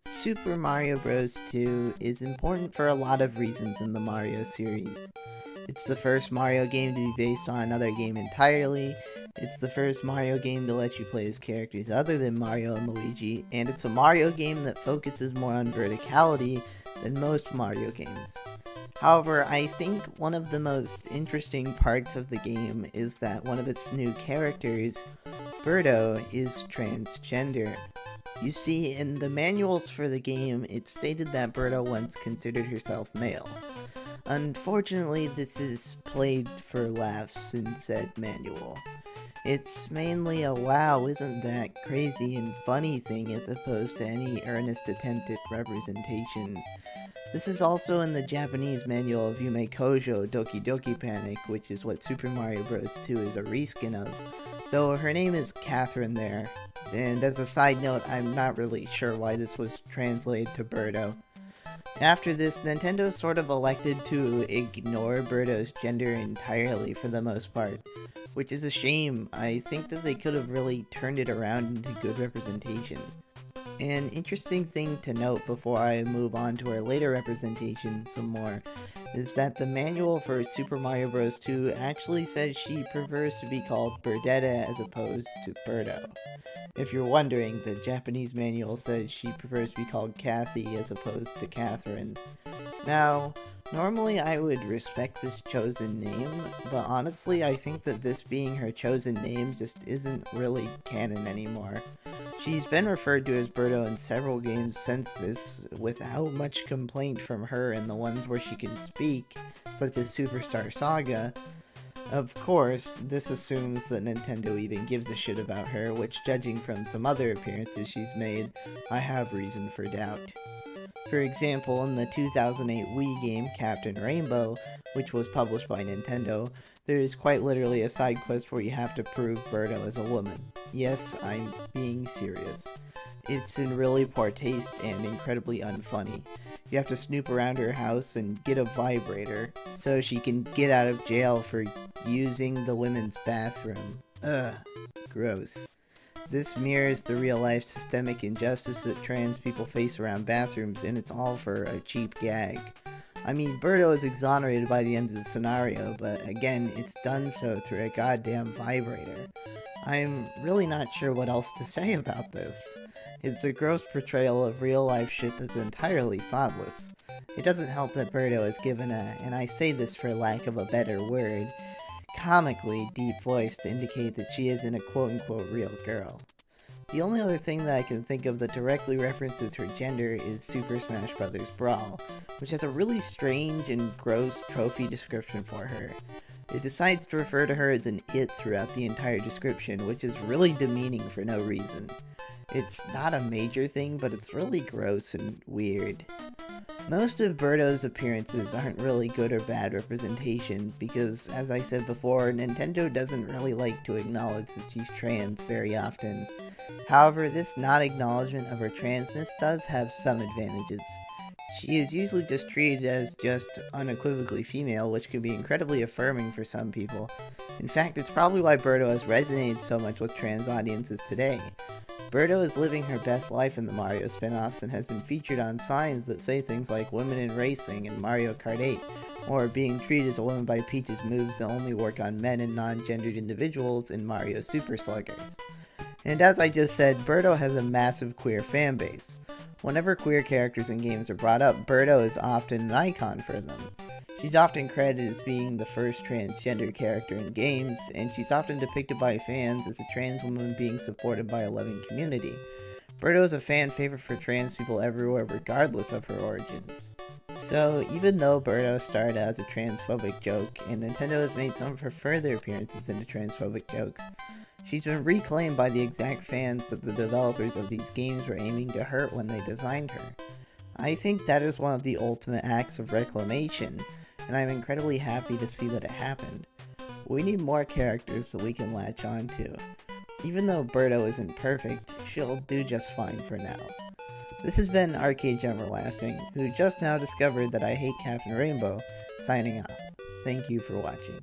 Super Mario Bros. 2 is important for a lot of reasons in the Mario series. It's the first Mario game to be based on another game entirely, it's the first Mario game to let you play as characters other than Mario and Luigi, and it's a Mario game that focuses more on verticality than most Mario games. However, I think one of the most interesting parts of the game is that one of its new characters, Berto, is transgender. You see, in the manuals for the game, it stated that Berto once considered herself male. Unfortunately, this is played for laughs in said manual. It's mainly a wow, isn't that crazy and funny thing as opposed to any earnest attempt at representation. This is also in the Japanese manual of Yume Kōjō, Doki Doki Panic, which is what Super Mario Bros. 2 is a reskin of, though her name is Catherine there. And as a side note, I'm not really sure why this was translated to Berto. After this, Nintendo sort of elected to ignore Berto's gender entirely for the most part, which is a shame. I think that they could have really turned it around into good representation. An interesting thing to note before I move on to our later representation some more is that the manual for Super Mario Bros. 2 actually says she prefers to be called Berdetta as opposed to Berto. If you're wondering, the Japanese manual says she prefers to be called Kathy as opposed to Catherine. Now, normally I would respect this chosen name, but honestly I think that this being her chosen name just isn't really canon anymore. She's been referred to as Birdo in several games since this, without much complaint from her in the ones where she can speak, such as Superstar Saga. Of course, this assumes that Nintendo even gives a shit about her, which, judging from some other appearances she's made, I have reason for doubt. For example, in the 2008 Wii game Captain Rainbow, which was published by Nintendo, there is quite literally a side quest where you have to prove Berto is a woman. Yes, I'm being serious. It's in really poor taste and incredibly unfunny. You have to snoop around her house and get a vibrator so she can get out of jail for using the women's bathroom. Ugh, gross. This mirrors the real-life systemic injustice that trans people face around bathrooms, and it's all for a cheap gag. I mean, Berto is exonerated by the end of the scenario, but again, it's done so through a goddamn vibrator. I'm really not sure what else to say about this. It's a gross portrayal of real-life shit that's entirely thoughtless. It doesn't help that Berto is given a, and I say this for lack of a better word, comically deep voice to indicate that she isn't a quote-unquote real girl. The only other thing that I can think of that directly references her gender is Super Smash Bros. Brawl, which has a really strange and gross trophy description for her. It decides to refer to her as an it throughout the entire description, which is really demeaning for no reason. It's not a major thing, but it's really gross and weird. Most of Berto's appearances aren't really good or bad representation because, as I said before, Nintendo doesn't really like to acknowledge that she's trans very often. However, this non-acknowledgement of her transness does have some advantages. She is usually just treated as just unequivocally female, which can be incredibly affirming for some people. In fact, it's probably why Berto has resonated so much with trans audiences today. Berto is living her best life in the Mario spin-offs and has been featured on signs that say things like women in racing in Mario Kart 8, or being treated as a woman by Peach's moves that only work on men and non-gendered individuals in Mario Super Sluggers. And as I just said, Berto has a massive queer fanbase. Whenever queer characters in games are brought up, Berto is often an icon for them. She's often credited as being the first transgender character in games, and she's often depicted by fans as a trans woman being supported by a loving community. Berto is a fan favorite for trans people everywhere regardless of her origins. So, even though Berto started as a transphobic joke, and Nintendo has made some of her further appearances into transphobic jokes, she's been reclaimed by the exact fans that the developers of these games were aiming to hurt when they designed her. I think that is one of the ultimate acts of reclamation, and I'm incredibly happy to see that it happened. We need more characters that we can latch on to. Even though Berto isn't perfect, she'll do just fine for now. This has been Arcade Everlasting, who just now discovered that I hate Captain Rainbow, signing off. Thank you for watching.